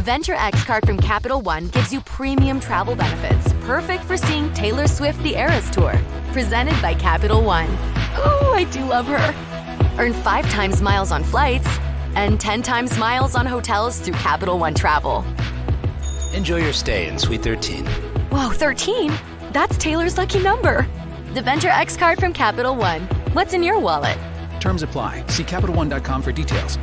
Venture X card from Capital One gives you premium travel benefits, perfect for seeing Taylor Swift The Eras Tour. Presented by Capital One. Ooh, I do love her. Earn 5 times miles on flights and 10 times miles on hotels through Capital One Travel. Enjoy your stay in Suite 13. Whoa, 13? That's Taylor's lucky number. The Venture X card from Capital One. What's in your wallet? Terms apply. See CapitalOne.com for details.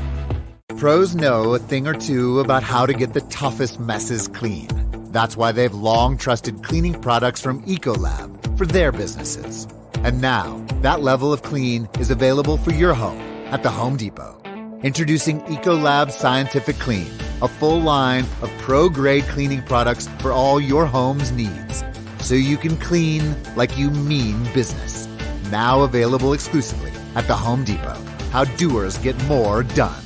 Pros know a thing or two about how to get the toughest messes clean. That's why they've long trusted cleaning products from Ecolab for their businesses. And now, that level of clean is available for your home at the Home Depot. Introducing Ecolab Scientific Clean, a full line of pro-grade cleaning products for all your home's needs. So you can clean like you mean business. Now available exclusively at the Home Depot. How doers get more done.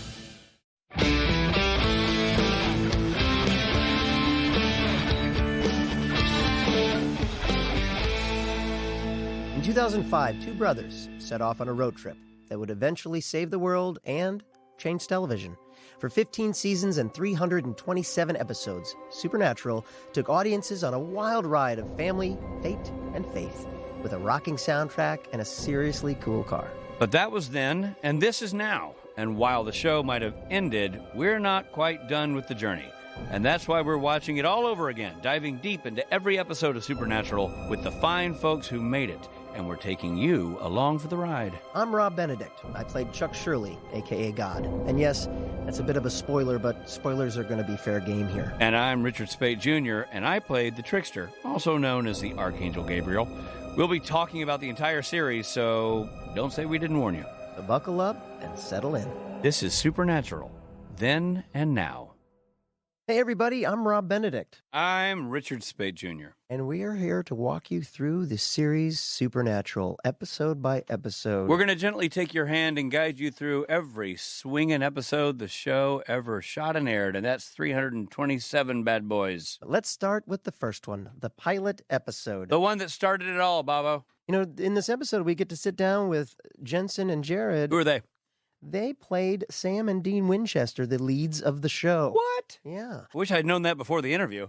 In 2005, two brothers set off on a road trip that would eventually save the world and change television. For 15 seasons and 327 episodes, Supernatural took audiences on a wild ride of family, fate, and faith, with a rocking soundtrack and a seriously cool car. But that was then, and this is now. And while the show might have ended, we're not quite done with the journey. And that's why we're watching it all over again, diving deep into every episode of Supernatural with the fine folks who made it. And we're taking you along for the ride. I'm Rob Benedict. I played Chuck Shirley, a.k.a. God. And yes, that's a bit of a spoiler, but spoilers are going to be fair game here. And I'm Richard Speight Jr., and I played the Trickster, also known as the Archangel Gabriel. We'll be talking about the entire series, so don't say we didn't warn you. So buckle up and settle in. This is Supernatural, then and now. Hey everybody, I'm Rob Benedict. I'm Richard Speight Jr. And we are here to walk you through the series Supernatural, episode by episode. We're going to gently take your hand and guide you through every swinging episode the show ever shot and aired, and that's 327 bad boys. Let's start with the first one, the pilot episode. The one that started it all, Bobo. You know, in this episode, we get to sit down with Jensen and Jared. Who are they? They played Sam and Dean Winchester, the leads of the show. What? Yeah. I wish I'd known that before the interview.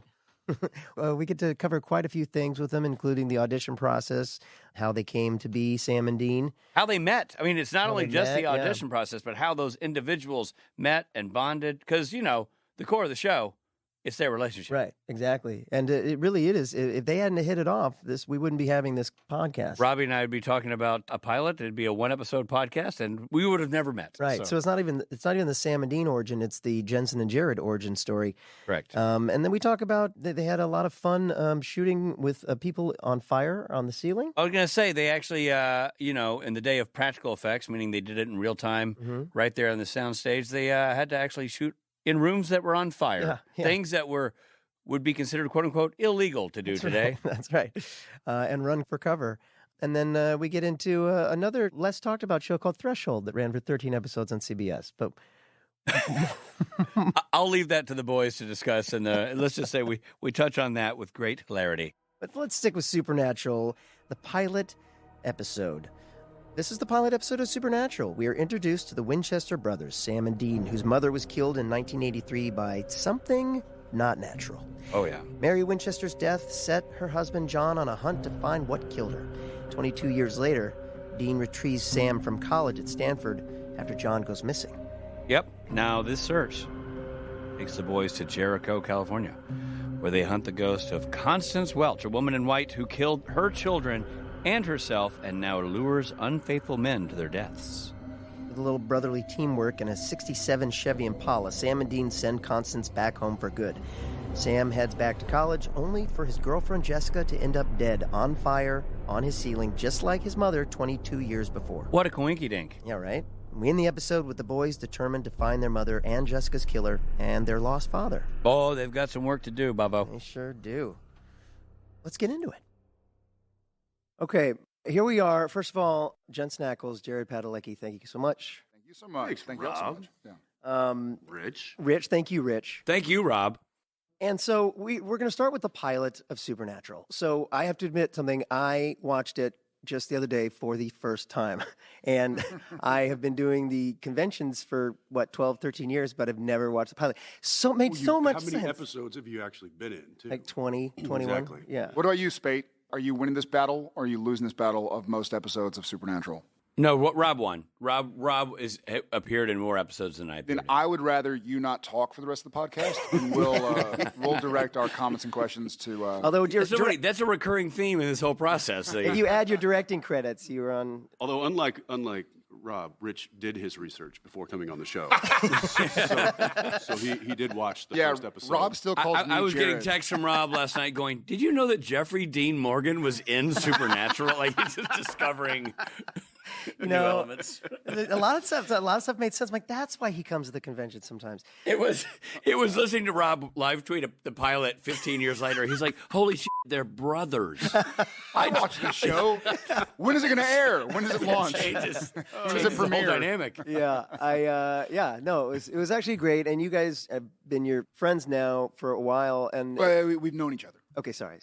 We get to cover quite a few things with them, including the audition process, how they came to be Sam and Dean. How they met. I mean, it's not only just the audition yeah. process, but how those individuals met and bonded. Because, you know, the core of the show, it's their relationship. Right, exactly. And it really is. If they hadn't hit it off, we wouldn't be having this podcast. Robbie and I would be talking about a pilot. It'd be a one-episode podcast, and we would have never met. Right. So it's not even the Sam and Dean origin. It's the Jensen and Jared origin story. Correct. And then we talk about they had a lot of fun shooting with people on fire on the ceiling. I was going to say, they actually, in the day of practical effects, meaning they did it in real time, right there on the soundstage, they had to actually shoot in rooms that were on fire, things that would be considered, quote unquote, illegal to do today. Right. That's right. And run for cover. And then we get into another less talked about show called Threshold that ran for 13 episodes on CBS. But I'll leave that to the boys to discuss. And let's just say we touch on that with great hilarity. But let's stick with Supernatural, the pilot episode. This is the pilot episode of Supernatural. We are introduced to the Winchester brothers, Sam and Dean, whose mother was killed in 1983 by something not natural. Oh, yeah. Mary Winchester's death set her husband John on a hunt to find what killed her. 22 years later, Dean retrieves Sam from college at Stanford after John goes missing. Yep. Now this search takes the boys to Jericho, California, where they hunt the ghost of Constance Welch, a woman in white who killed her children and herself, and now lures unfaithful men to their deaths. With a little brotherly teamwork and a 67 Chevy Impala, Sam and Dean send Constance back home for good. Sam heads back to college, only for his girlfriend Jessica to end up dead on fire on his ceiling, just like his mother 22 years before. What a coinky-dink. Yeah, right? We end the episode with the boys determined to find their mother and Jessica's killer and their lost father. Oh, they've got some work to do, Bobo. They sure do. Let's get into it. Okay, here we are. First of all, Jensen Ackles, Jared Padalecki, thank you so much. Thank you so much. Thank you so much. Yeah. Rich, thank you, Rich. Thank you, Rob. And so we're going to start with the pilot of Supernatural. So I have to admit something. I watched it just the other day for the first time. And I have been doing the conventions for, 12, 13 years, but I've never watched the pilot. Made so much sense. How many episodes have you actually been in, too? Like 20, 21. Exactly. Yeah. What about you, Speight? Are you winning this battle, or are you losing this battle of most episodes of Supernatural? No, Rob won. Rob appeared in more episodes than I did. Then I would rather you not talk for the rest of the podcast, and we'll direct our comments and questions to. Although that's a recurring theme in this whole process. If you add your directing credits, you were on. Although unlike Rob, Rich did his research before coming on the show, so he did watch the first episode. Rob still calls me I was Jared. getting texts from Rob last night going, "Did you know that Jeffrey Dean Morgan was in Supernatural?" Like he's just discovering. New elements. A lot of stuff made sense. I'm like, that's why he comes to the convention sometimes. It was listening to Rob live tweet the pilot 15 years later. He's like, "Holy shit, they're brothers." I watched the show. When is it going to air? When does it launch? When does it premiere? The whole dynamic. Yeah, it was actually great. And you guys have been your friends now for a while, and we've known each other. Okay, sorry.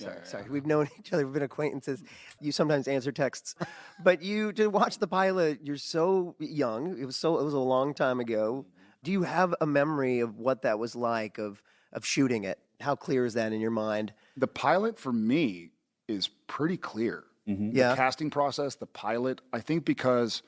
We've known each other. We've been acquaintances. You sometimes answer texts, but to watch the pilot, you're so young. It was a long time ago. Do you have a memory of what that was like of shooting it? How clear is that in your mind? The pilot for me is pretty clear. Mm-hmm. Yeah. The casting process, the pilot. I think because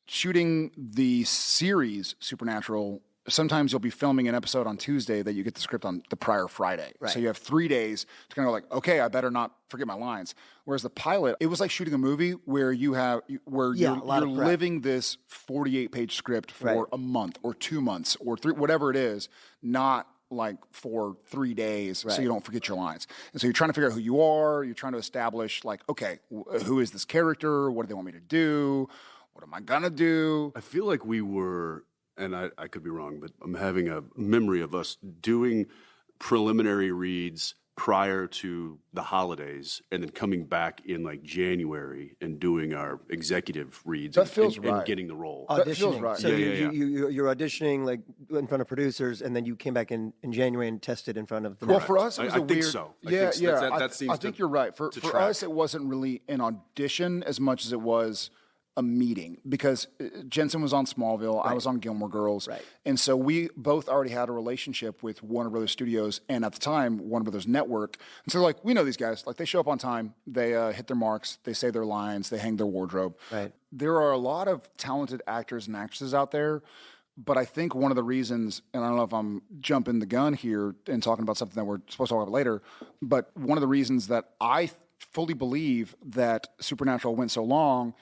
shooting the series Supernatural, sometimes you'll be filming an episode on Tuesday that you get the script on the prior Friday. Right. So you have 3 days to kind of go like, okay, I better not forget my lines. Whereas the pilot, it was like shooting a movie where you're living this 48-page script for a month or 2 months or whatever it is, not like for 3 days so you don't forget your lines. And so you're trying to figure out who you are. You're trying to establish like, okay, who is this character? What do they want me to do? What am I going to do? I feel like we were... And I could be wrong, but I'm having a memory of us doing preliminary reads prior to the holidays and then coming back in like January and doing our executive reads and getting the role. Auditioning. That feels right. So you're auditioning like in front of producers, and then you came back in January and tested in front of them. Well, for us, it was I think so. Yeah, I think you're right. For us, it wasn't really an audition as much as it was a meeting, because Jensen was on Smallville, I was on Gilmore Girls, and so we both already had a relationship with Warner Brothers Studios, and at the time Warner Brothers Network. And so like, we know these guys, like they show up on time, they hit their marks, they say their lines, they hang their wardrobe. Right. There are a lot of talented actors and actresses out there, but I think one of the reasons, and I don't know if I'm jumping the gun here and talking about something that we're supposed to talk about later, but one of the reasons that I fully believe that Supernatural went so long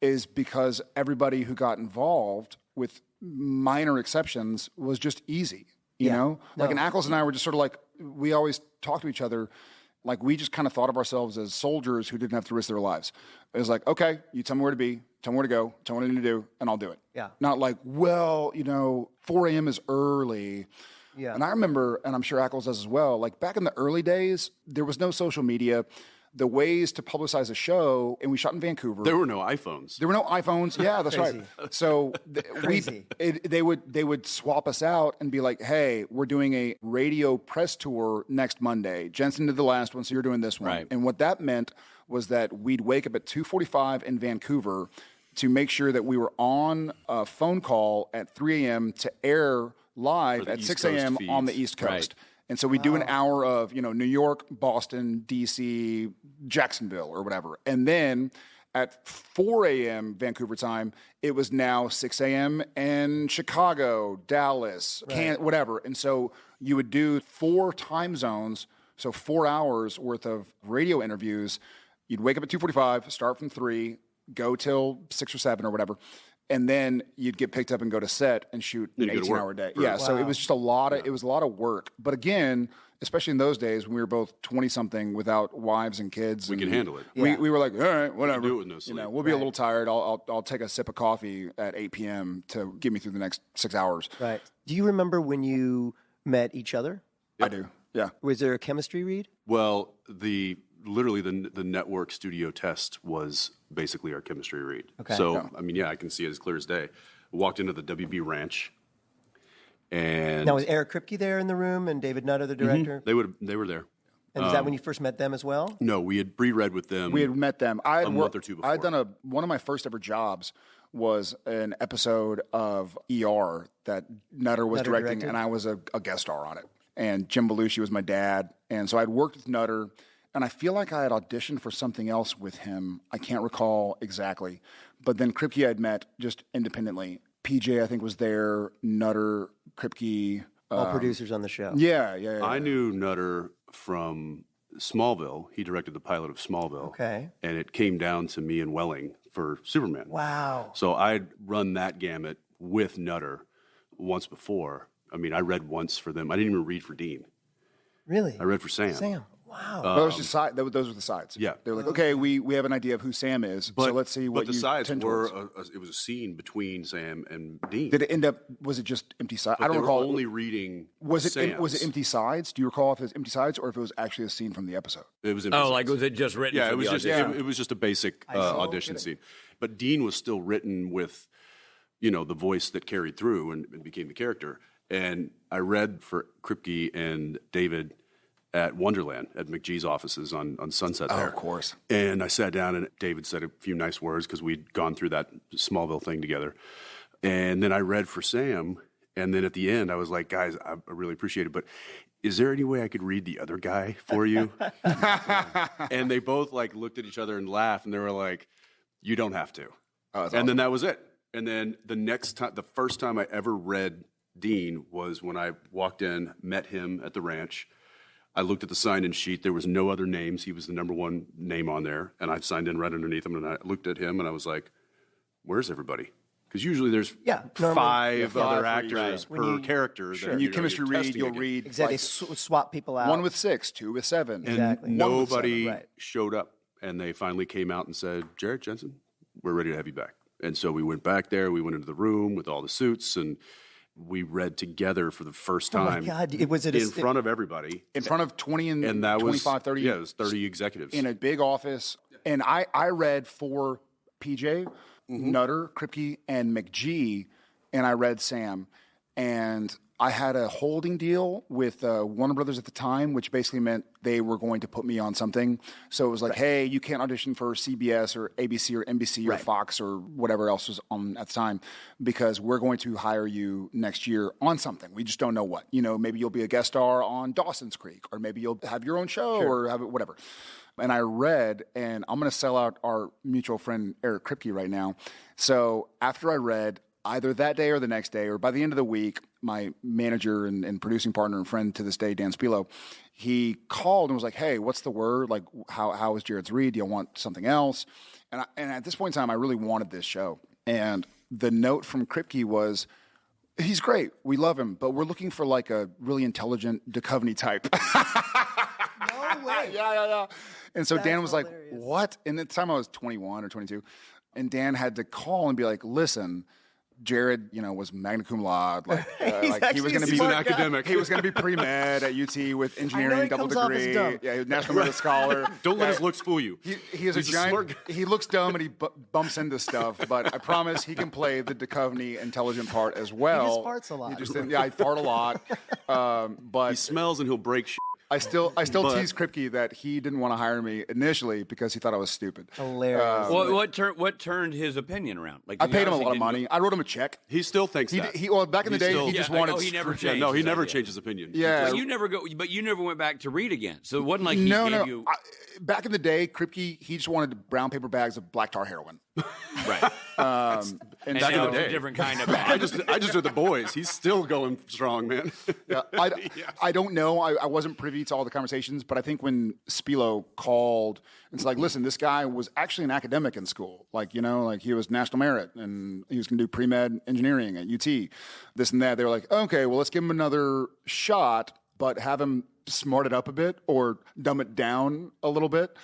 is because everybody who got involved, with minor exceptions, was just easy, you know? Like, and Ackles and I were just sort of like, we always talk to each other, like we just kind of thought of ourselves as soldiers who didn't have to risk their lives. It was like, okay, you tell me where to be, tell me where to go, tell me what I need to do, and I'll do it. Yeah. Not like, well, 4 a.m. is early. Yeah. And I remember, and I'm sure Ackles does as well, like back in the early days, there was no social media. The ways to publicize a show, and we shot in Vancouver. There were no iPhones. Yeah, that's right. So they would swap us out and be like, "Hey, we're doing a radio press tour next Monday. Jensen did the last one, so you're doing this one." Right. And what that meant was that we'd wake up at 2:45 in Vancouver to make sure that we were on a phone call at 3 a.m. to air live at 6 a.m. on the East Coast. Right. And so we do an hour of, New York, Boston, D.C., Jacksonville, or whatever. And then at 4 a.m. Vancouver time, it was now 6 a.m. in Chicago, Dallas, whatever. And so you would do 4 time zones, so 4 hours worth of radio interviews. You'd wake up at 2:45, start from 3, go till 6 or 7 or whatever. And then you'd get picked up and go to set and shoot an 18-hour day. Yeah, so it was just a lot of work. But again, especially in those days when we were both 20-something without wives and kids. We can handle it. We were like, all right, whatever. Do it with no sleep. We'll be a little tired. I'll take a sip of coffee at 8 p.m. to get me through the next 6 hours. Right. Do you remember when you met each other? Yep. I do, yeah. Was there a chemistry read? Well, literally the network studio test was basically our chemistry read. Okay. So, I can see it as clear as day. I walked into the WB Ranch, and... Now, was Eric Kripke there in the room and David Nutter, the director? Mm-hmm. They were there. And is that when you first met them as well? No, we had pre-read with them. We had met them. I had a month or two before. I had done one of my first ever jobs was an episode of ER that Nutter was directing, and I was a guest star on it. And Jim Belushi was my dad. And so I'd worked with Nutter, and I feel like I had auditioned for something else with him. I can't recall exactly. But then Kripke I'd met just independently. PJ, I think, was there. Nutter, Kripke. All producers on the show. Yeah. I knew Nutter from Smallville. He directed the pilot of Smallville. Okay. And it came down to me and Welling for Superman. Wow. So I'd run that gamut with Nutter once before. I mean, I read once for them. I didn't even read for Dean. Really? I read for Sam. Sam. Wow. Those were the sides. Yeah. They were like, okay, we have an idea of who Sam is, so let's see what But the you sides tend were, towards. it was a scene between Sam and Dean. Did it end up, was it just empty sides? I don't They recall. were only reading was it Sam's. empty sides? Do you recall if it was empty sides or if it was actually a scene from the episode? It was empty like sides. was it just written? Yeah, for it was the just audition? it was just a basic audition scene. But Dean was still written with, the voice that carried through and became the character. And I read for Kripke and David at Wonderland at McGee's offices on Sunset there. Oh, of course. And I sat down and David said a few nice words because we'd gone through that Smallville thing together. And then I read for Sam. And then at the end, I was like, guys, I really appreciate it, but is there any way I could read the other guy for you? And they both looked at each other and laughed, and they were like, you don't have to. Oh, and then that was it. And then the first time I ever read Dean was when I walked in, met him at the ranch. I looked at the sign-in sheet. There was no other names. He was the number one name on there. And I signed in right underneath him. And I looked at him and I was like, where's everybody? Because usually there's five other actors per character. Sure. When you chemistry read, you'll read. Exactly. Swap people out. 1 with 6, 2 with 7. And Exactly. nobody 7, right. showed up. And they finally came out and said, Jared Jensen, we're ready to have you back. And so we went back there. We went into the room with all the suits and we read together for the first time. Oh my God. Was it in front of everybody. In front of 20 and that 25, 30. Yeah, it was 30 executives. In a big office. And I read for PJ, Nutter, Kripke, and McGee, and I read Sam. And I had a holding deal with Warner Brothers at the time, which basically meant they were going to put me on something. So it was like, hey, you can't audition for CBS or ABC or NBC or Fox or whatever else was on at the time because we're going to hire you next year on something. We just don't know what. Maybe you'll be a guest star on Dawson's Creek, or maybe you'll have your own show or have it, whatever. And I read, and I'm going to sell out our mutual friend Eric Kripke right now. So after I read, either that day or the next day, or by the end of the week, my manager and producing partner and friend to this day, Dan Spilo, he called and was like, hey, what's the word? Like, how is Jared's read? Do you want something else? And at this point in time, I really wanted this show. And the note from Kripke was, he's great. We love him. But we're looking for like a really intelligent Duchovny type. No way. Yeah. And so That's Dan was like, hilarious. what? And at the time I was 21 or 22. And Dan had to call and be like, listen, Jared, was magna cum laude. He was going to be an academic. He was going to be pre-med at UT with engineering double degree. Dumb. Yeah, National Merit Scholar. Don't let his looks fool you. He is a giant. smart guy. He looks dumb and he bumps into stuff, but I promise he can play the Duchovny intelligent part as well. He just farts a lot. I fart a lot. But He smells and he'll break shit. I still tease Kripke that he didn't want to hire me initially because he thought I was stupid. Hilarious. What turned his opinion around? Like I paid him a obviously lot of didn't money. I wrote him a check. He still thinks He that. back in the day, still- he just wanted. he never screw- changed. No, he his never idea. changed his opinion. Yeah. But you never went back to read again. So it wasn't like he No. gave you Back in the day, Kripke, he just wanted brown paper bags of black tar heroin. right. And back in now the it's day. a different kind of I bag. just did the boys. He's still going strong, man. Yeah, I don't know. I wasn't privy to all the conversations, but I think when Spilo called, it's like, listen, this guy was actually an academic in school. Like he was National Merit and he was going to do pre-med engineering at UT, this and that. They were like, okay, well, let's give him another shot, but have him smart it up a bit or dumb it down a little bit.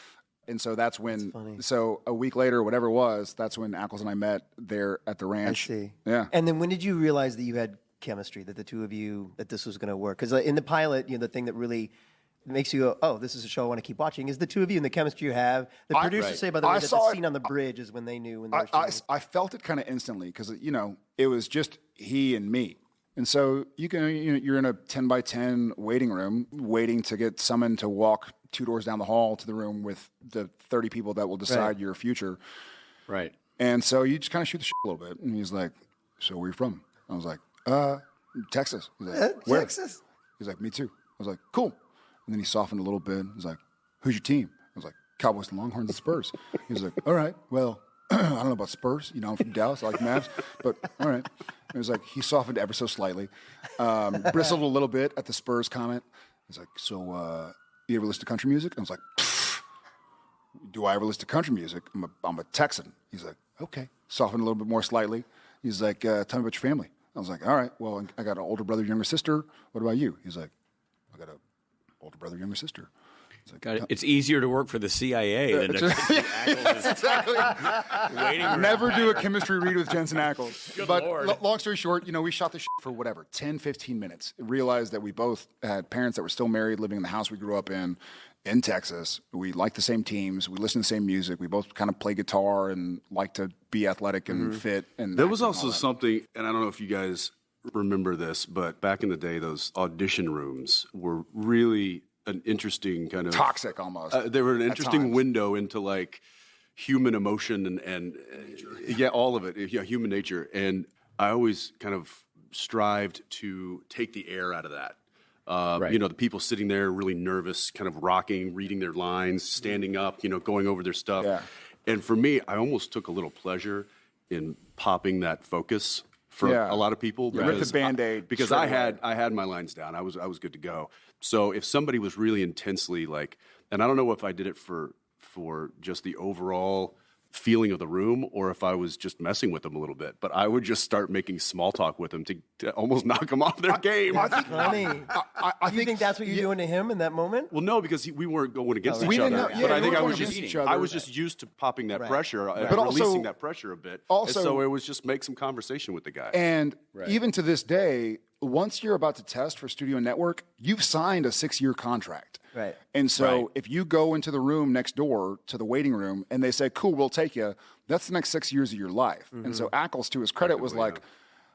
And so that's when, so a week later, whatever it was, that's when Ackles and I met there at the ranch. I see. Yeah. And then when did you realize that you had chemistry, that the two of you, that this was going to work? Because in the pilot, the thing that really makes you go, oh, this is a show I want to keep watching, is the two of you and the chemistry you have. The producers say, by the way, that the scene on the bridge is when they knew. When they were I felt it kind of instantly because, it was just he and me. And so you're in a 10 by 10 waiting room waiting to get summoned to walk 2 doors down the hall to the room with the 30 people that will decide your future. Right. And so you just kind of shoot the shit a little bit. And he's like, so where are you from? I was like, Texas. He's like, where? Texas. He's like, me too. I was like, cool. And then he softened a little bit. He's like, who's your team? I was like, Cowboys and Longhorns and Spurs. He was like, all right, well, I don't know about Spurs. You know, I'm from Dallas. I like Mavs. But all right. It was like, he softened ever so slightly. Bristled a little bit at the Spurs comment. He's like, so you ever listen to country music? I was like, do I ever listen to country music? I'm a Texan. He's like, okay. Softened a little bit more slightly. He's like, tell me about your family. I was like, all right, well, I got an older brother, younger sister. What about you? He's like, I got an older brother, younger sister. Like, it's easier to work for the CIA than to Exactly. Never do a chemistry read with Jensen Ackles. Good but Lord. Long story short, we shot the shit for whatever, 10, 15 minutes. Realized that we both had parents that were still married, living in the house we grew up in Texas. We liked the same teams. We listened to the same music. We both kind of play guitar and like to be athletic and fit. And there was also something, and I don't know if you guys remember this, but back in the day, those audition rooms were really an interesting kind of toxic almost. They were an interesting window into like human emotion and all of it, human nature. And I always kind of strived to take the air out of that. The people sitting there really nervous, kind of rocking, reading their lines, standing up, going over their stuff. Yeah. And for me, I almost took a little pleasure in popping that focus for a lot of people. Rip the Band-Aid. Because I had my lines down. I was good to go. So if somebody was really intensely like, and I don't know if I did it for just the overall feeling of the room or if I was just messing with them a little bit, but I would just start making small talk with them to almost knock them off their game. Funny. I think that's what you're doing to him in that moment? Well, no, because we weren't going against each other. But I think I was just used to popping that pressure and releasing that pressure a bit. Also, and so it was just make some conversation with the guy. And even to this day, once you're about to test for Studio Network, you've signed a 6-year contract. Right. And so if you go into the room next door to the waiting room and they say, cool, we'll take you, that's the next 6 years of your life. Mm-hmm. And so Ackles, to his credit, was like,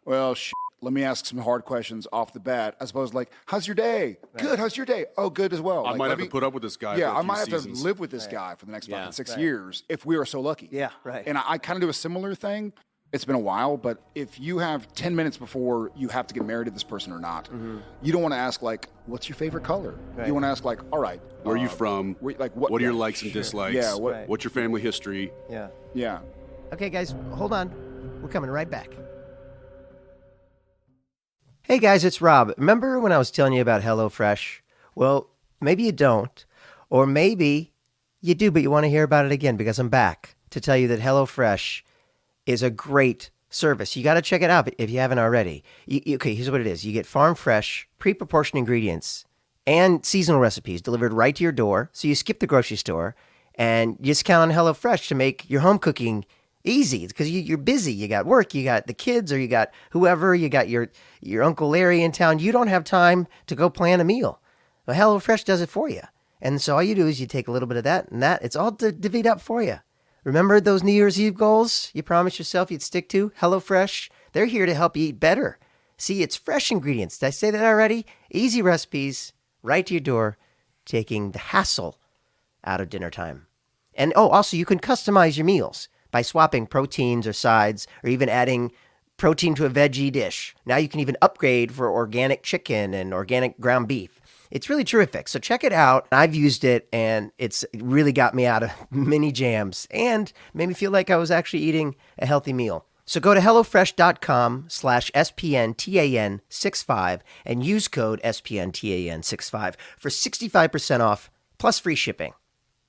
well, let me ask some hard questions off the bat, as opposed to like, how's your day? Right. Good. How's your day? Oh, good as well. I might have to put up with this guy. Yeah, for I might have seasons. to live with this guy for the next 6 years if we are so lucky. Yeah, right. And I kind of do a similar thing. It's been a while, but if you have 10 minutes before you have to get married to this person or not, you don't want to ask, like, what's your favorite color? Right. You want to ask, like, all right. Where are you from? What are your likes and dislikes? Yeah. What's your family history? Yeah. Yeah. Okay, guys, hold on. We're coming right back. Hey, guys, it's Rob. Remember when I was telling you about HelloFresh? Well, maybe you don't, or maybe you do, but you want to hear about it again because I'm back to tell you that HelloFresh is a great service. You got to check it out if you haven't already. Okay, here's what it is. You get farm fresh, pre-proportioned ingredients and seasonal recipes delivered right to your door. So you skip the grocery store and you just count on HelloFresh to make your home cooking easy because you're busy. You got work, you got the kids, or you got whoever, you got your Uncle Larry in town. You don't have time to go plan a meal. Well, HelloFresh does it for you. And so all you do is you take a little bit of that and that. It's all divvied up for you. Remember those New Year's Eve goals you promised yourself you'd stick to? HelloFresh, they're here to help you eat better. See, it's fresh ingredients. Did I say that already? Easy recipes, right to your door, taking the hassle out of dinner time. And also you can customize your meals by swapping proteins or sides or even adding protein to a veggie dish. Now you can even upgrade for organic chicken and organic ground beef. It's really terrific. So check it out. I've used it, and it's really got me out of many jams and made me feel like I was actually eating a healthy meal. So go to HelloFresh.com/SPNTAN65 and use code SPNTAN65 for 65% off plus free shipping.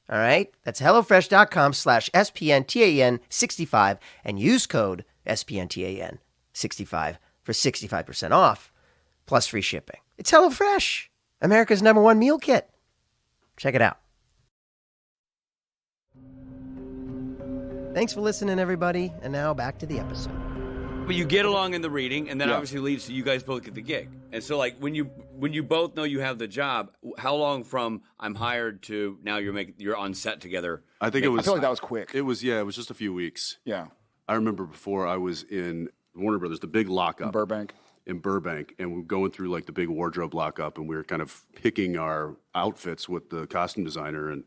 All right? That's HelloFresh.com/SPNTAN65 and use code SPNTAN65 for 65% off plus free shipping. It's HelloFresh, America's #1 meal kit. Check it out. Thanks for listening, everybody. And now back to the episode. But you get along in the reading, and then obviously leads to you guys both get the gig. And so, like, when you both know you have the job, how long from I'm hired to now you're on set together? I feel like that was quick. It was just a few weeks. Yeah. I remember before I was in Warner Brothers, the big lockup. In Burbank. in Burbank, and we're going through like the big wardrobe lockup, and we were kind of picking our outfits with the costume designer, and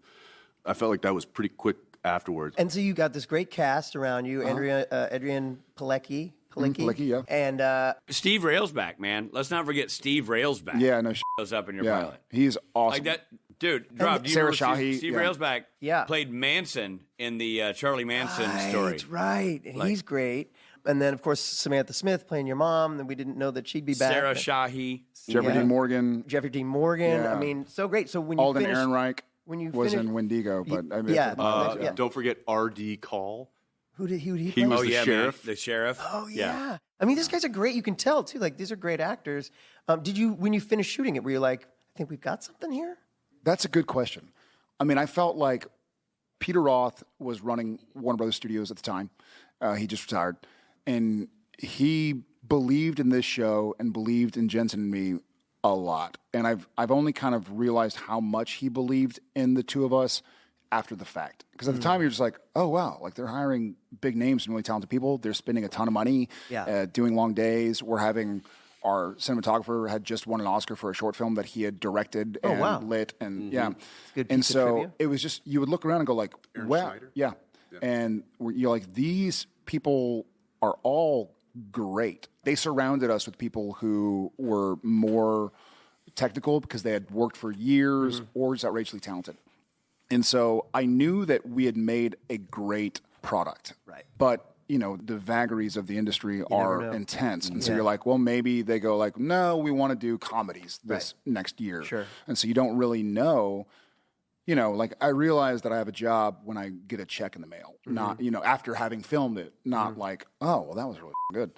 I felt like that was pretty quick afterwards. And so you got this great cast around you, Adrian Padalecki. Padalecki, yeah. And Steve Railsback, man. Let's not forget Steve Railsback. Yeah, no, Shows up in your pilot. He's awesome. Like that, dude. Rob, do you Sarah remember Shahi, Steve yeah. Railsback played Manson in the Charlie Manson story. Right, and he's great. And then, of course, Samantha Smith playing your mom. And we didn't know that she'd be back. Sarah Shahi. Jeffrey Dean Morgan. Jeffrey Dean Morgan. Yeah. I mean, so great. So when you Alden finish, Ehrenreich when you was finish, in Wendigo, but I mean, yeah. Don't forget R.D. Call. Who did he He play? was Oh, the yeah, sheriff. man. The sheriff. Oh yeah. I mean, these guys are great. You can tell too. Like these are great actors. Did you, when you finished shooting it, were you like, I think we've got something here? That's a good question. I mean, I felt like Peter Roth was running Warner Brothers Studios at the time. He just retired. And he believed in this show and believed in Jensen and me a lot. And I've only kind of realized how much he believed in the two of us after the fact. Because at the time, you're just like, oh, wow, like they're hiring big names and really talented people. They're spending a ton of money, doing long days. We're having our cinematographer had just won an Oscar for a short film that he had directed and lit. And Good and piece of so trivia. it was just, you would look around and go like, wow. Schneider? Yeah. And you're like, these people are all great. They surrounded us with people who were more technical because they had worked for years or just outrageously talented. And so I knew that we had made a great product. Right. But, you know, the vagaries of the industry are know. intense. And so you're like, well, maybe they go like, no, we want to do comedies this Right. next year. Sure. And so you don't really know. You know, like I realize that I have a job when I get a check in the mail, not, you know, after having filmed it, not like, oh, well, that was really good.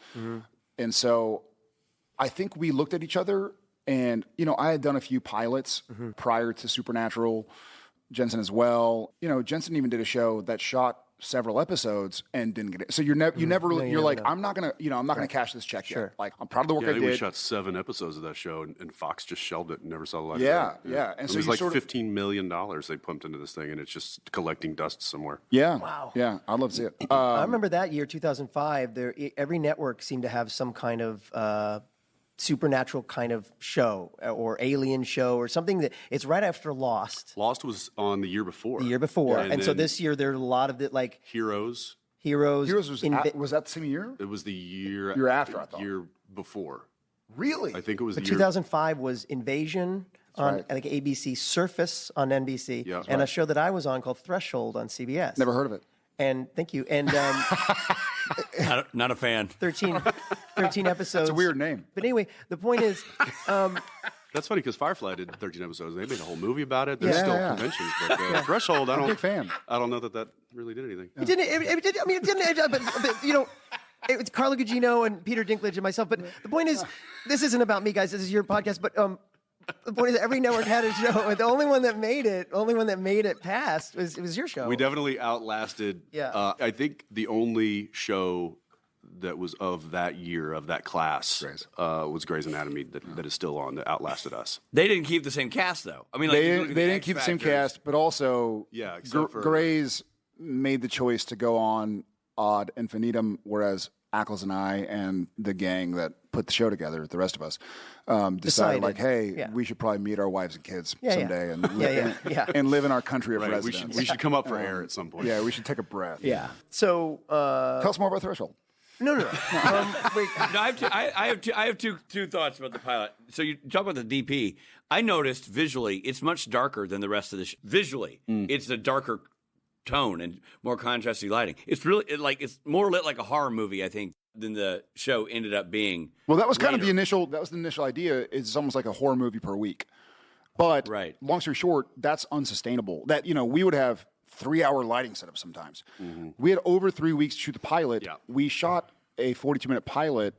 And so I think we looked at each other and, you know, I had done a few pilots prior to Supernatural, Jensen as well. You know, Jensen even did a show that shot several episodes and didn't get it. So you're you're like, I'm not going to cash this check yet. Like, I'm proud of the work Yeah, I I think we did. shot 7 episodes of that show, and Fox just shelved it and never saw the light of Yeah, day. yeah. And it so was you like sort of- $15 million they pumped into this thing, and it's just collecting dust somewhere. Yeah. Wow. Yeah. I'd love to see it. I remember that year, 2005. Every network seemed to have some kind of supernatural kind of show or alien show or something that it's right after Lost. Lost was on the year before. The year before, Yeah, and so then this year there are a lot of it, like Heroes. Heroes. Was that the same year? It was the year after, I thought. Year before. Really? I think it was But the year. 2005 was Invasion on right. like ABC, Surface on NBC, Yeah, that's and right. a show that I was on called Threshold on CBS. Never heard of it. And thank you. And Not a fan. 13 episodes. It's a weird name. But anyway, the point is, That's funny because Firefly did 13 episodes. They made a whole movie about it. There's Yeah, still yeah. conventions, but Threshold, I don't. big fan. I don't know that really did anything. it didn't. It did. I mean, it didn't. But you know, it was Carla Gugino and Peter Dinklage and myself. But the point is, this isn't about me, guys. This is your podcast. But the point is, every network had a show, and the only one that made it past was your show. We definitely outlasted. Yeah. I think the only show that was of that year, of that class, was Grey's Anatomy that is still on, that outlasted us. They didn't keep the same cast, though. I mean, like, They you look at didn't X keep the same Factors. cast, but also Yeah, except for- Grey's made the choice to go on ad infinitum, whereas Ackles and I and the gang that put the show together, the rest of us, decided like, hey, we should probably meet our wives and kids someday and and live in our country of Right. residence. We should come up for air at some point. Yeah, we should take a breath. Yeah. So Tell us more about Threshold. no. Wait. No, I have two thoughts about the pilot. So you talk about the DP. I noticed visually, it's much darker than the rest of the visually. It's a darker tone and more contrasty lighting. It's really it's more lit like a horror movie, I think, than the show ended up being. Well, that was kind of later. the initial idea. It's almost like a horror movie per week. But long story short, that's unsustainable. That, you know, we would have 3-hour lighting setups sometimes. We had over 3 weeks to shoot the pilot. Yeah. We shot a 42-minute pilot,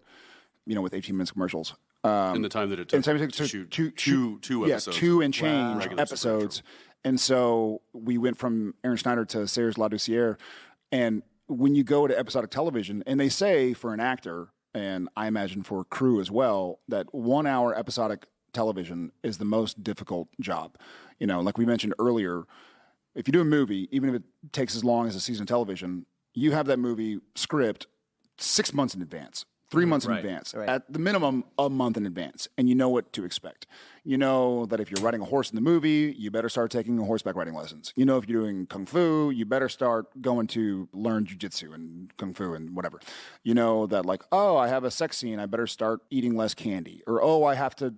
you know, with 18 minutes commercials. In the time that it took to shoot two episodes. 2 and change Regular episodes. And so we went from Aaron Schneider to Serge Ladouceur. And when you go to episodic television, and they say for an actor, and I imagine for crew as well, that 1 hour episodic television is the most difficult job. You know, like we mentioned earlier, if you do a movie, even if it takes as long as a season of television, you have that movie script 6 months in advance, 3 months in advance. Right. At the minimum, a month in advance. And you know what to expect. You know that if you're riding a horse in the movie, you better start taking horseback riding lessons. You know if you're doing kung fu, you better start going to learn jiu-jitsu and kung fu and whatever. You know that like, oh, I have a sex scene, I better start eating less candy. Or, oh, I have to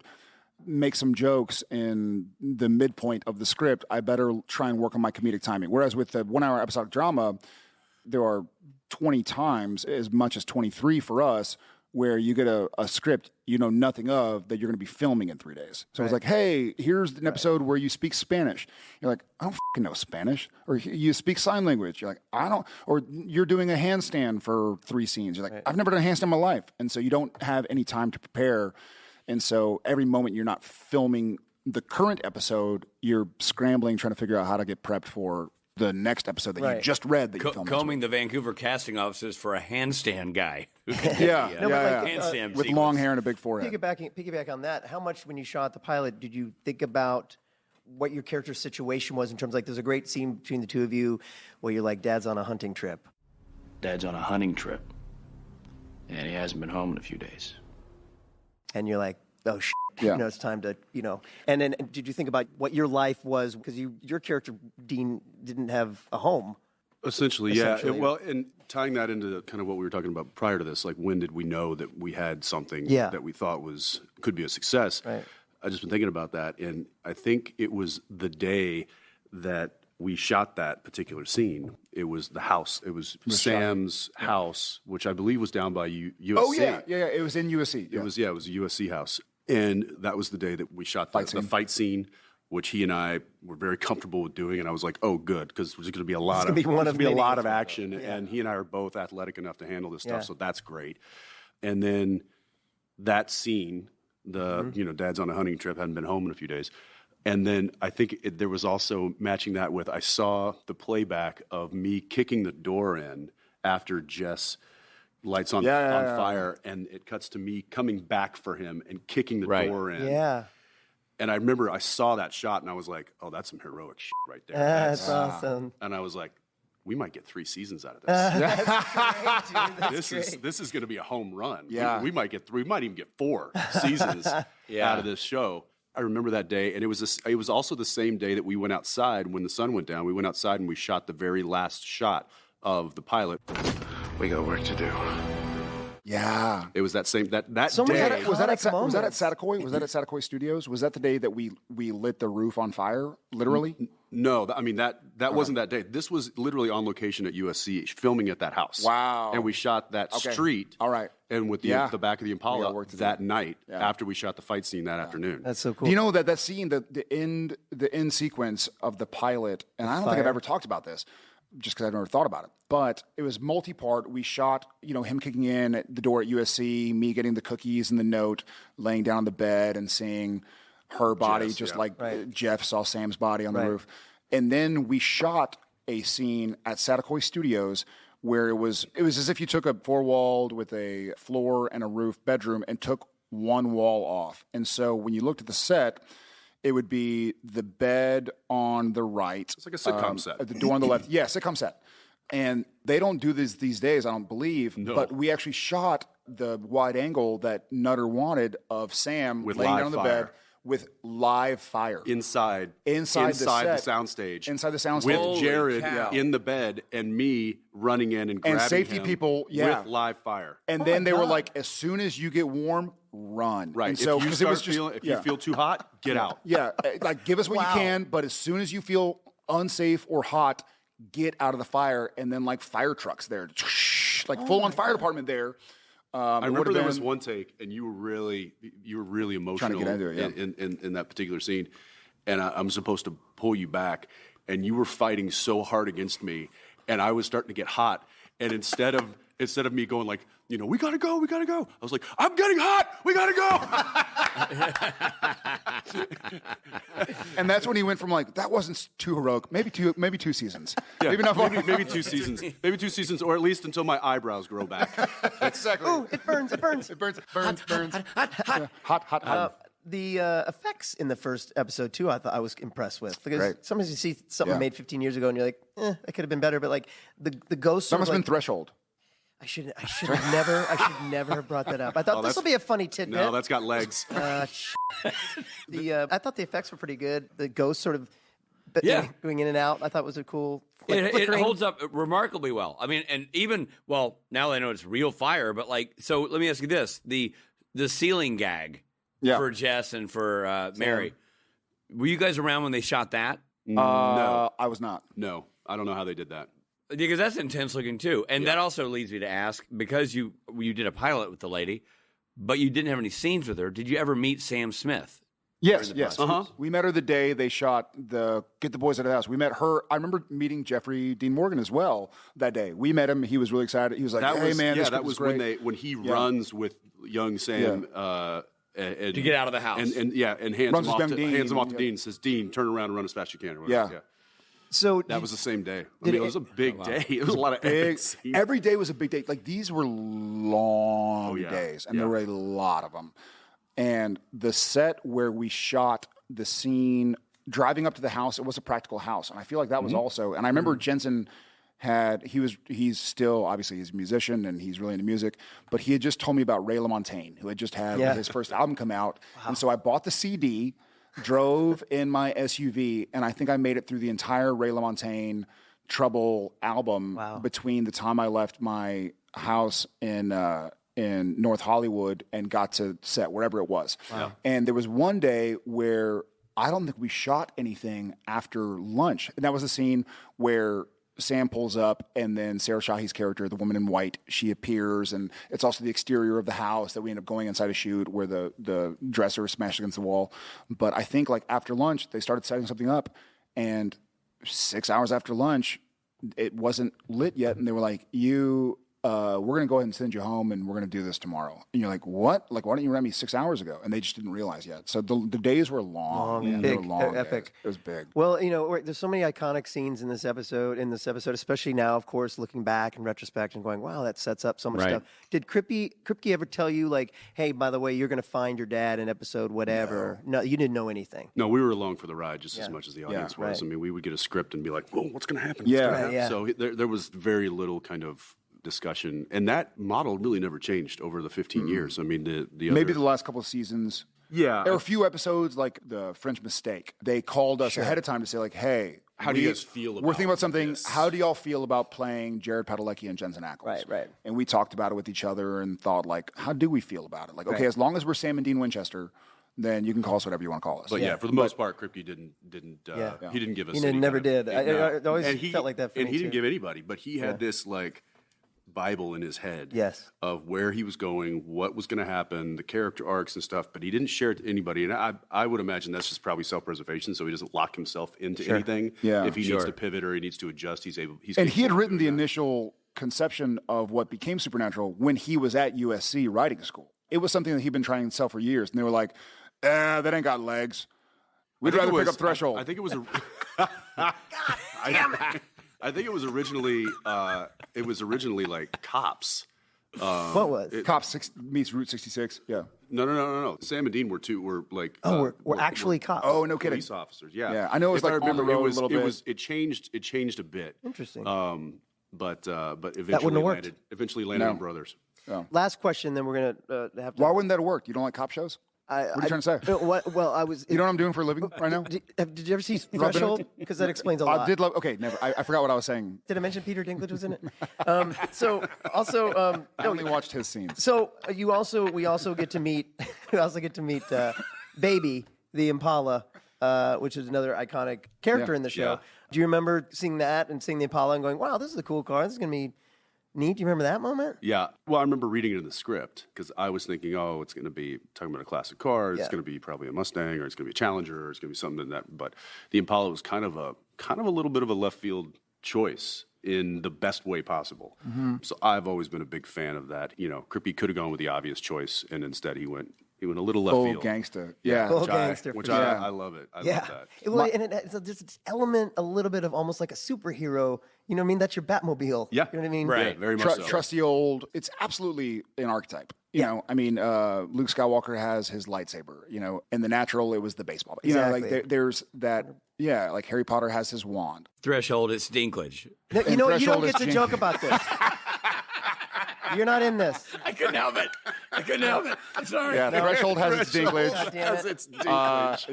make some jokes in the midpoint of the script, I better try and work on my comedic timing. Whereas with the 1 hour episodic drama, there are 20 times, as much as 23 for us, where you get a script you know nothing of that you're going to be filming in 3 days. So it's like, hey, here's an episode where you speak Spanish. You're like, I don't fucking know Spanish. Or you speak sign language. You're like, I don't. Or you're doing a handstand for 3 scenes. You're like, I've never done a handstand in my life. And so you don't have any time to prepare. And so every moment you're not filming the current episode, you're scrambling, trying to figure out how to get prepped for the next episode that you just read that you filmed. Combing the Vancouver casting offices for a handstand guy. Handstand with long hair and a big forehead. Piggyback on that, how much when you shot the pilot did you think about what your character's situation was in terms of, like, there's a great scene between the two of you where you're like, Dad's on a hunting trip. Dad's on a hunting trip, and he hasn't been home in a few days. And you're like, oh, shit. You know, it's time to, you know. And then did you think about what your life was? Because your character, Dean, didn't have a home. Essentially, yeah. Well, and tying that into kind of what we were talking about prior to this, like when did we know that we had something that we thought could be a success? Right. I've just been thinking about that, and I think it was the day that we shot that particular scene. It was the house. It was Sam's house, which I believe was down by USC. Oh, yeah. It was in USC. Yeah. It was a USC house. And that was the day that we shot the fight scene, which he and I were very comfortable with doing. And I was like, oh, good, because there's going to be a lot of action. And he and I are both athletic enough to handle this stuff, so that's great. And then that scene, Dad's on a hunting trip, hadn't been home in a few days. And then I think there was also matching that with, I saw the playback of me kicking the door in after Jess lights on fire, and it cuts to me coming back for him and kicking the door in. Yeah. And I remember I saw that shot, and I was like, oh, that's some heroic shit right there. That's awesome. And I was like, we might get 3 seasons out of this. That's great, dude. This is going to be a home run. Yeah. We might even get 4 seasons out of this show. I remember that day, and it was also the same day that we went outside when the sun went down. We went outside and we shot the very last shot of the pilot. We got work to do. Yeah. It was that same that so day. Was that at Satakoy? Was that at Satakoy Studios? Was that the day that we lit the roof on fire, literally? No, I mean that wasn't that day. This was literally on location at USC, filming at that house. Wow. And we shot that street. All right. And with the back of the Impala that night after we shot the fight scene that afternoon. That's so cool. Do you know that scene, the end sequence of the pilot, and I don't think I've ever talked about this, just because I've never thought about it. But it was multi-part. We shot, him kicking in at the door at USC, me getting the cookies and the note, laying down on the bed and seeing her body, Jeff saw Sam's body on the roof. And then we shot a scene at Satakoy Studios where it was as if you took a 4-walled with a floor and a roof bedroom and took one wall off. And so when you looked at the set, it would be the bed on the right. It's like a sitcom set. The door on the left. Yeah, sitcom set. And they don't do this these days, I don't believe. No. But we actually shot the wide angle that Nutter wanted of Sam laying down on the bed with live fire. Inside the soundstage. Inside the soundstage. With Jared in the bed and me running in and grabbing safety him people, with live fire. And then they were like, as soon as you get warm, run. Right. And so, if you feel too hot, get out. Yeah. Like, give us what you can, but as soon as you feel unsafe or hot, get out of the fire. And then, like, fire trucks there. Like, full-on fire department there. I remember there was one take, and you were really emotional trying to get into it, in that particular scene. And I'm supposed to pull you back, and you were fighting so hard against me, and I was starting to get hot. And instead of me going like, we gotta go, I was like, I'm getting hot, we gotta go. And that's when he went from like, that wasn't too heroic, maybe two seasons. Yeah, maybe 2 seasons. Maybe 2 seasons, or at least until my eyebrows grow back. Exactly. Ooh, it burns. Hot. The effects in the first episode too, I thought I was impressed with, because sometimes you see something made 15 years ago and you're like, that could have been better. But like the ghost, That must have been Threshold. I should never have brought that up. I thought this will be a funny tidbit. No, that's got legs. I thought the effects were pretty good. The ghost sort of going in and out, I thought was a cool. It holds up remarkably well. I mean, and even now I know it's real fire, but so let me ask you this: the ceiling gag for Jess and for Mary. Were you guys around when they shot that? No, I was not. No, I don't know how they did that. Because that's intense looking too, and that also leads me to ask, because you did a pilot with the lady, but you didn't have any scenes with her. Did you ever meet Sam Smith? Yes. We met her the day they shot the Get the Boys Out of the House. We met her. I remember meeting Jeffrey Dean Morgan as well that day. We met him. He was really excited. He was like, "Hey man, this that was great." when he runs with young Sam to get out of the house, and hands him off to Dean. Says, "Dean, turn around and run as fast as you can." Yeah. So that was the same day. I mean, it was a big day. It was a lot of big. Every day was a big day. Like these were long days, and there were a lot of them. And the set where we shot the scene driving up to the house, it was a practical house, and I feel like that was also. And I remember Jensen he's still obviously he's a musician and he's really into music, but he had just told me about Ray LaMontagne, who had just had his first album come out, and so I bought the CD. Drove in my SUV, and I think I made it through the entire Ray LaMontagne Trouble album between the time I left my house in North Hollywood and got to set, wherever it was. Wow. And there was one day where I don't think we shot anything after lunch. And that was a scene where Sam pulls up, and then Sarah Shahi's character, the woman in white, she appears, and it's also the exterior of the house that we end up going inside a shoot where the dresser smashed against the wall. But I think after lunch, they started setting something up, and 6 hours after lunch, it wasn't lit yet, and they were like, we're going to go ahead and send you home, and we're going to do this tomorrow. And you're like, what? Like, why didn't you write me 6 hours ago? And they just didn't realize yet. So the days were long. Big, long epic. Days. It was big. Well, there's so many iconic scenes in this episode, especially now, of course, looking back in retrospect and going, wow, that sets up so much stuff. Did Kripke ever tell you, hey, by the way, you're going to find your dad in episode whatever? No, you didn't know anything. No, we were along for the ride just as much as the audience was. I mean, we would get a script and be like, whoa, what's going to happen? So there was very little kind of discussion, and that model really never changed over the 15 years. I mean, maybe the last couple of seasons. Yeah, there were a few episodes like the French Mistake. They called us ahead of time to say hey, how do you guys feel about we're thinking about something. This? How do y'all feel about playing Jared Padalecki and Jensen Ackles? Right. And we talked about it with each other and thought how do we feel about it? Okay, as long as we're Sam and Dean Winchester, then you can call us whatever you want to call us. But for the most part, Kripke didn't he didn't give us. He never did. I always felt like that for me, and he didn't give anybody, but he had this Bible in his head of where he was going, what was going to happen, the character arcs and stuff, but he didn't share it to anybody. And I would imagine that's just probably self-preservation, so he doesn't lock himself into anything. Yeah. If he needs to pivot or he needs to adjust, he's and he had written the initial conception of what became Supernatural when he was at USC writing school. It was something that he'd been trying to sell for years, and they were like, that ain't got legs. We'd rather pick up Threshold. I think it was I think it was originally like Cops. What was Cops meets Route 66? Yeah. No. Sam and Dean were like. We're actually cops. Oh, no kidding. Police officers. Yeah. Yeah. I know it was on the road a little bit. It changed a bit. Interesting. But eventually landed on Brothers. Oh. Last question, then we're gonna have to. Why wouldn't that have worked? You don't like cop shows? What are you trying to say? You know what I'm doing for a living right now? Did you ever see Threshold? Because that explains a lot. I did love. Okay, never. I forgot what I was saying. Did I mention Peter Dinklage was in it? I only watched his scenes. So we also get to meet Baby the Impala, which is another iconic character in the show. Yeah. Do you remember seeing that and seeing the Impala and going, "Wow, this is a cool car. This is gonna be neat"? Do you remember that moment? Yeah. Well, I remember reading it in the script because I was thinking, it's going to be talking about a classic car. It's going to be probably a Mustang, or it's going to be a Challenger, or it's going to be something that. But the Impala was kind of a little bit of a left field choice in the best way possible. Mm-hmm. So I've always been a big fan of that. Kripke could have gone with the obvious choice, and instead he went a little left field. Full gangster. Yeah. Full gangster. I love it. I love that. And it's this element, a little bit of almost like a superhero. You know what I mean? That's your Batmobile. Yeah. You know what I mean? Right. Yeah, very much so. Trusty old. It's absolutely an archetype. You know, I mean, Luke Skywalker has his lightsaber, in The Natural, it was the baseball. There's that. Yeah, like Harry Potter has his wand. Threshold, it's Dinklage. No, you don't get to joke about this. You're not in this. I couldn't help it. I'm sorry. Yeah, Threshold has its dinklage. God damn it. It's dinklage.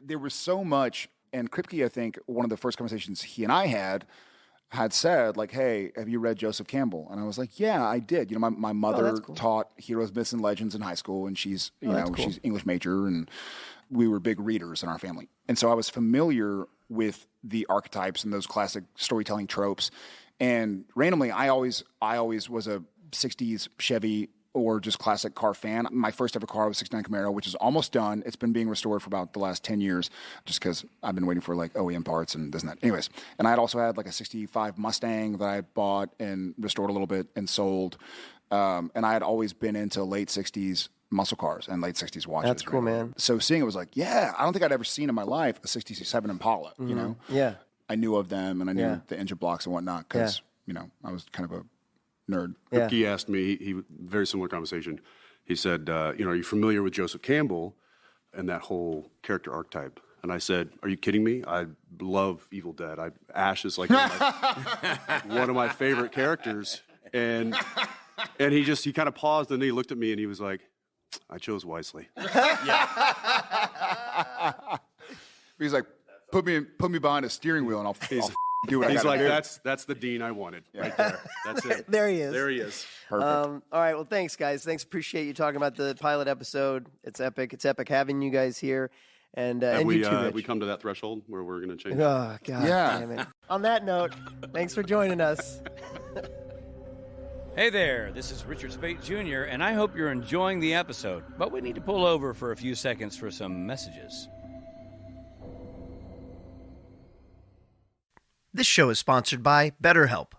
There was so much, and Kripke, I think, one of the first conversations he and I had said, like, hey, have you read Joseph Campbell? And I was like, yeah, I did. You know, my mother taught heroes, myths, and legends in high school, and she's, she's English major, and we were big readers in our family. And so I was familiar with the archetypes and those classic storytelling tropes. And randomly, I always was a 60s Chevy or just classic car fan. My first ever car was a 69 Camaro, which is almost done. It's been being restored for about the last 10 years just because I've been waiting for like OEM parts and this and that. Anyways, and I had also had like a 65 Mustang that I had bought and restored a little bit and sold. And I had always been into late 60s muscle cars and late 60s watches. That's cool, man. So seeing it was like, yeah, I don't think I'd ever seen in my life a 67 Impala, you know? Yeah. I knew of them and I knew the engine blocks and whatnot because, I was kind of a nerd. Yeah. He asked me, he very similar conversation. He said, are you familiar with Joseph Campbell and that whole character archetype? And I said, are you kidding me? I love Evil Dead. Ash is like one of my favorite characters. And he kind of paused and then he looked at me and he was like, I chose wisely. He's like, put me behind a steering wheel and I'll do what I gotta do. That's the Dean I wanted right there. That's it. There he is. There he is. Perfect. All right. Well, thanks, guys. Thanks. Appreciate you talking about the pilot episode. It's epic. It's epic having you guys here. And we you too, Rich. we come to that threshold where we're going to change. Oh, God Yeah. damn it. On that note, thanks for joining us. Hey there, this is Richard Speight Jr., and I hope you're enjoying the episode. But we need to pull over for a few seconds for some messages. This show is sponsored by BetterHelp.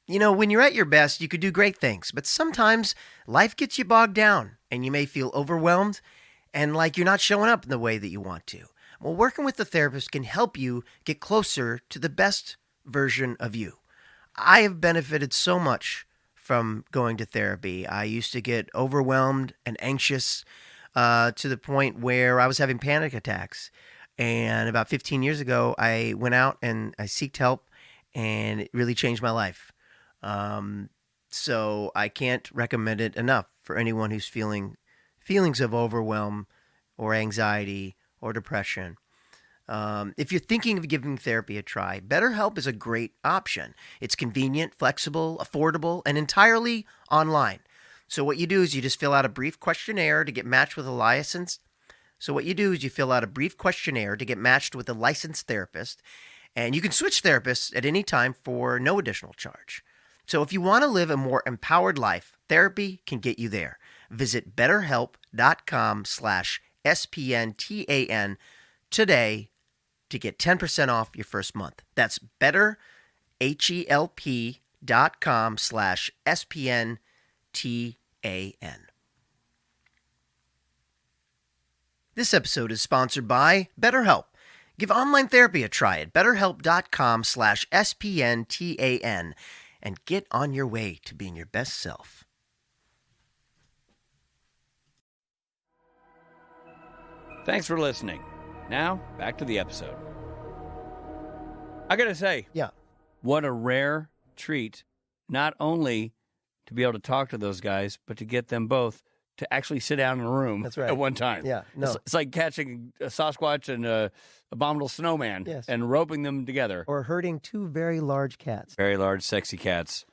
You know, when you're at your best, you could do great things, but sometimes life gets you bogged down, and you may feel overwhelmed and like you're not showing up in the way that you want to. Well, working with a therapist can help you get closer to the best version of you. I have benefited so much from going to therapy. I used to get overwhelmed and anxious to the point where I was having panic attacks. And about 15 years ago, I went out and I sought help, and it really changed my life. So I can't recommend it enough for anyone who's feeling feelings of overwhelm or anxiety or depression. If you're thinking of giving therapy a try, BetterHelp is a great option. It's convenient, flexible, affordable, and entirely online. So what you do is you just fill out a brief questionnaire to get matched with a licensed therapist, and you can switch therapists at any time for no additional charge. So if you want to live a more empowered life, therapy can get you there. Visit betterhelp.com/SPNTAN today to get 10% off your first month. That's betterhelp.com/SPNTAN. This episode is sponsored by BetterHelp. Give online therapy a try at betterhelp.com/SPNTAN and get on your way to being your best self. Thanks for listening. Now, back to the episode. I gotta say, what a rare treat, not only to be able to talk to those guys, but to get them both to actually sit down in a room at one time. Yeah, no. It's like catching a Sasquatch and a abominable snowman and roping them together. Or herding two very large cats. Very large, sexy cats.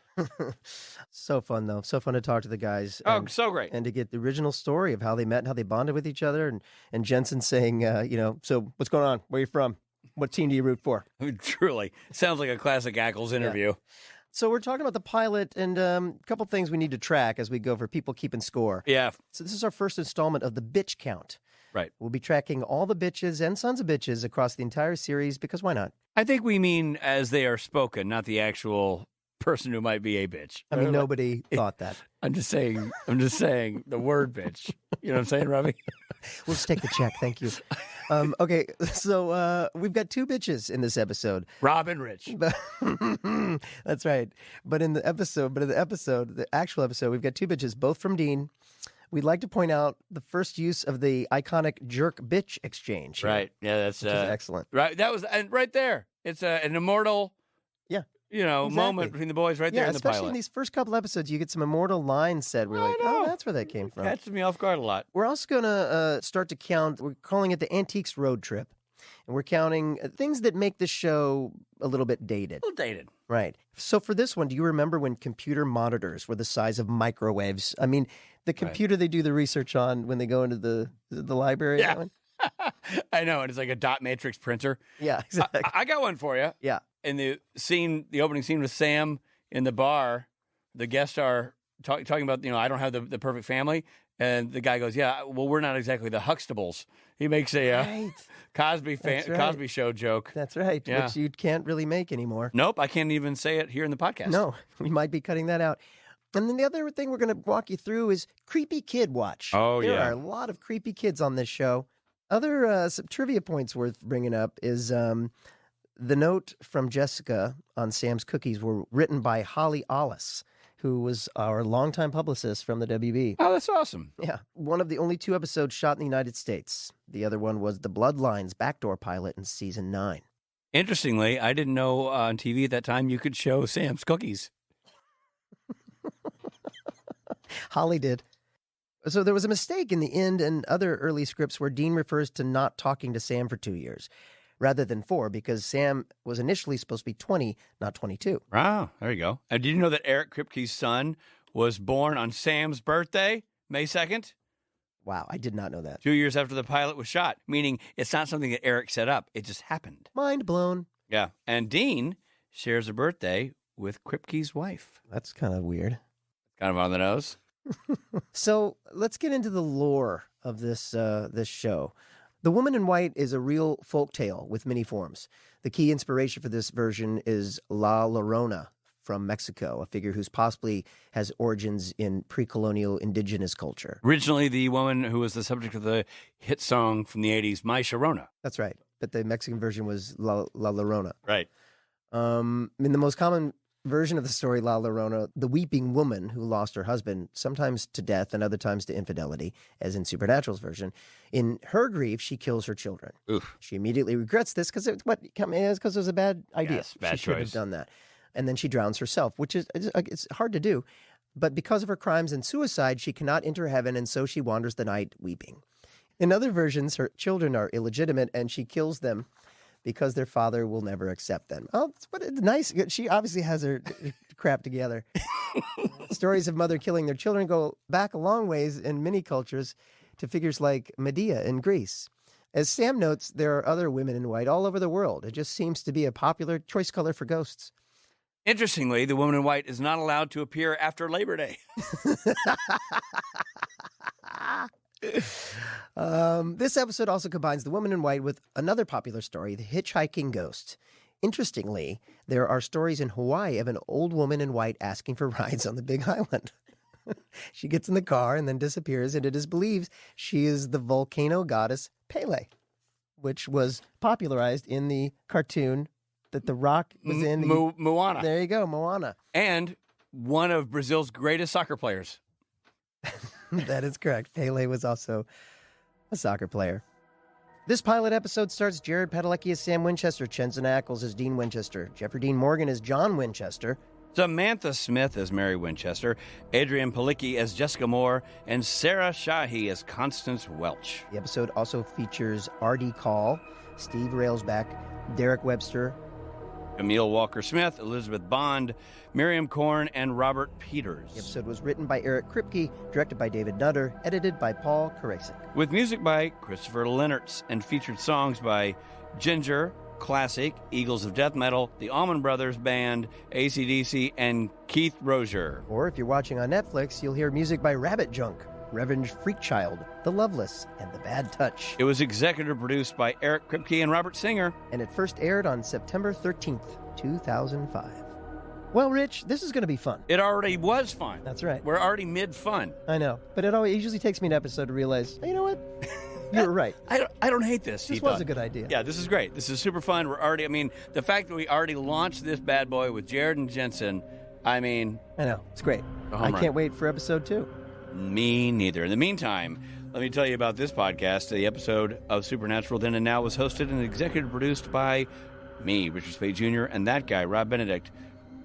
So fun, though. So fun to talk to the guys. Oh, so great. And to get the original story of how they met and how they bonded with each other. And Jensen saying, so what's going on? Where are you from? What team do you root for? I mean, truly. Sounds like a classic Ackles interview. Yeah. So we're talking about the pilot and a couple things we need to track as we go for people keeping score. Yeah. So this is our first installment of the bitch count. Right. We'll be tracking all the bitches and sons of bitches across the entire series because why not? I think we mean as they are spoken, not the actual person who might be a bitch. I mean, nobody thought that. I'm just saying the word bitch. You know what I'm saying, Robbie? We'll just take the check. Thank you. Okay, so we've got two bitches in this episode. Rob and Rich. That's right. But in the actual episode, we've got two bitches, both from Dean. We'd like to point out the first use of the iconic jerk bitch exchange. Right. Yeah, that's excellent. Right. That was, and right there, it's an immortal moment between the boys right there in the pilot. Especially in these first couple episodes, you get some immortal lines said. We're like, oh, that's where that came from. Catches me off guard a lot. We're also going to start to count, we're calling it the Antiques Road Trip. And we're counting things that make the show a little bit dated. A little dated. Right. So for this one, do you remember when computer monitors were the size of microwaves? I mean, the computer they do the research on when they go into the library. Yeah. That one? I know, and it's like a dot matrix printer. Yeah, exactly. I got one for you. Yeah. In the opening scene with Sam in the bar, the guests are talking about, I don't have the perfect family. And the guy goes, yeah, well, we're not exactly the Huxtables. He makes a Cosby Show joke. That's right, which you can't really make anymore. Nope, I can't even say it here in the podcast. No, we might be cutting that out. And then the other thing we're going to walk you through is Creepy Kid Watch. Oh, There are a lot of creepy kids on this show. Other some trivia points worth bringing up is the note from Jessica on Sam's cookies were written by Holly Ollis, who was our longtime publicist from the WB. Oh, that's awesome. Yeah. One of the only 2 episodes shot in the United States. The other one was the Bloodlines backdoor pilot in season 9. Interestingly, I didn't know on TV at that time you could show Sam's cookies. Holly did. So there was a mistake in the end and other early scripts where Dean refers to not talking to Sam for 2 years rather than 4 because Sam was initially supposed to be 20, not 22. Wow, there you go. Did you know that Eric Kripke's son was born on Sam's birthday, May 2nd? Wow, I did not know that. 2 years after the pilot was shot, meaning it's not something that Eric set up. It just happened. Mind blown. Yeah, and Dean shares a birthday with Kripke's wife. That's kind of weird. Kind of on the nose. So let's get into the lore of this show. The Woman in White is a real folk tale with many forms. The key inspiration for this version is La Llorona from Mexico, a figure who's possibly has origins in pre-colonial indigenous culture. Originally, the woman who was the subject of the hit song from the 80s, My Sharona. That's right. But the Mexican version was La Llorona. Right. In the most common version of the story, La Llorona, the weeping woman who lost her husband, sometimes to death and other times to infidelity, as in Supernatural's version. In her grief, she kills her children. Oof. She immediately regrets this because it was a bad idea. Yes, bad she should choice. have done that. And then she drowns herself, which is it's hard to do. But because of her crimes and suicide, she cannot enter heaven, and so she wanders the night weeping. In other versions, her children are illegitimate, and she kills them because their father will never accept them. Oh, but it's nice. She obviously has her crap together. Stories of mother killing their children go back a long ways in many cultures to figures like Medea in Greece. As Sam notes, there are other women in white all over the world. It just seems to be a popular choice color for ghosts. Interestingly, the woman in white is not allowed to appear after Labor Day. This episode also combines the Woman in White with another popular story, the hitchhiking ghost. Interestingly, there are stories in Hawaii of an old woman in white asking for rides on the Big Island. She gets in the car and then disappears, and it is believed she is the volcano goddess Pele, which was popularized in the cartoon that The Rock was in. Moana. There you go, Moana. And one of Brazil's greatest soccer players. That is correct. Pele was also a soccer player. This pilot episode starts Jared Padalecki as Sam Winchester, Jensen Ackles as Dean Winchester, Jeffrey Dean Morgan as John Winchester, Samantha Smith as Mary Winchester, Adrienne Palicki as Jessica Moore, and Sarah Shahi as Constance Welch. The episode also features R.D. Call, Steve Railsback, Derek Webster, Camille Walker-Smith, Elizabeth Bond, Miriam Korn, and Robert Peters. The episode was written by Eric Kripke, directed by David Nutter, edited by Paul Karasik. With music by Christopher Lennertz and featured songs by Ginger, Classic, Eagles of Death Metal, the Allman Brothers Band, AC/DC, and Keith Rozier. Or if you're watching on Netflix, you'll hear music by Rabbit Junk, Revenge Freakchild, The Loveless, and The Bad Touch. It was executive produced by Eric Kripke and Robert Singer. And it first aired on September 13th, 2005. Well, Rich, this is going to be fun. It already was fun. That's right. We're already mid-fun. I know. But it usually takes me an episode to realize, you know what? You were right. I don't hate this. This was a good idea. Yeah, this is great. This is super fun. The fact that we already launched this bad boy with Jared and Jensen, I know. It's great. I can't wait for episode 2. Me neither. In the meantime, let me tell you about this podcast. The episode of Supernatural Then and Now was hosted and executive produced by me, Richard Speight Jr., and that guy, Rob Benedict.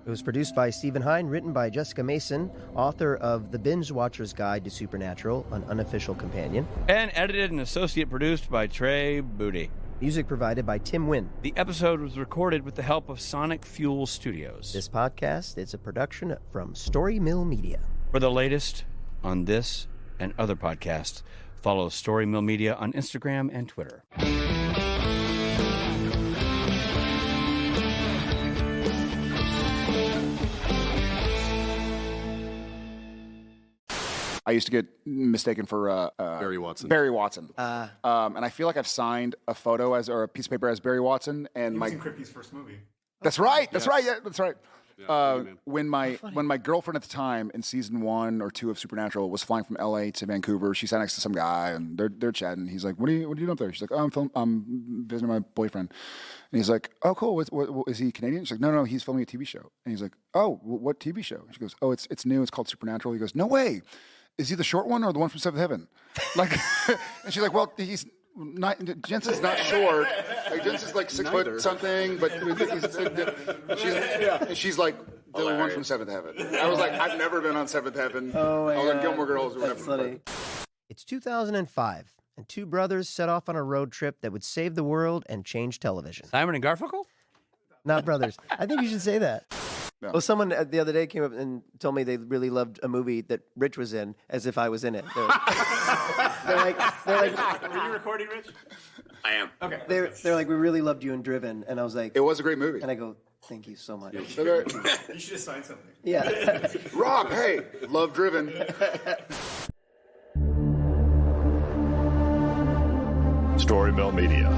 It was produced by Stephen Hine, written by Jessica Mason, author of The Binge Watcher's Guide to Supernatural, an unofficial companion. And edited and associate produced by Trey Booty. Music provided by Tim Wynn. The episode was recorded with the help of Sonic Fuel Studios. This podcast is a production from Story Mill Media. For the latest on this and other podcasts, follow Story Mill Media on Instagram and Twitter. I used to get mistaken for Barry Watson. Barry Watson. And I feel like I've signed a photo or a piece of paper as Barry Watson. And he was in Kripke's first movie. That's right. That's right. Yeah, that's right. Yeah, when my girlfriend at the time in season 1 or 2 of Supernatural was flying from LA to Vancouver, she sat next to some guy and they're chatting. He's like, "What are you doing up there?" She's like, "Oh, I'm visiting my boyfriend." And he's like, "Oh, cool. What is he Canadian?" She's like, "No, he's filming a TV show." And he's like, "Oh, what TV show?" She goes, "Oh, it's new. It's called Supernatural." He goes, "No way. Is he the short one or the one from Seventh Heaven?" Like, and she's like, "Well, he's not. Jensen's not short. Like, Jensen's like 6 foot something, but she's like the one from Seventh Heaven." I was like, "I've never been on Seventh Heaven." Oh my God. Like Gilmore Girls or whatever. That's funny. It's 2005, and two brothers set off on a road trip that would save the world and change television. Simon and Garfunkel? Not brothers. I think you should say that. No. Well, someone the other day came up and told me they really loved a movie that Rich was in, as if I was in it. They're like, Are you recording, Rich? I am. Okay. They're like, "We really loved you in Driven," and I was like, "It was a great movie." And I go, "Thank you so much." You should have signed something. Yeah. Rob, hey, love Driven. Story Mill Media.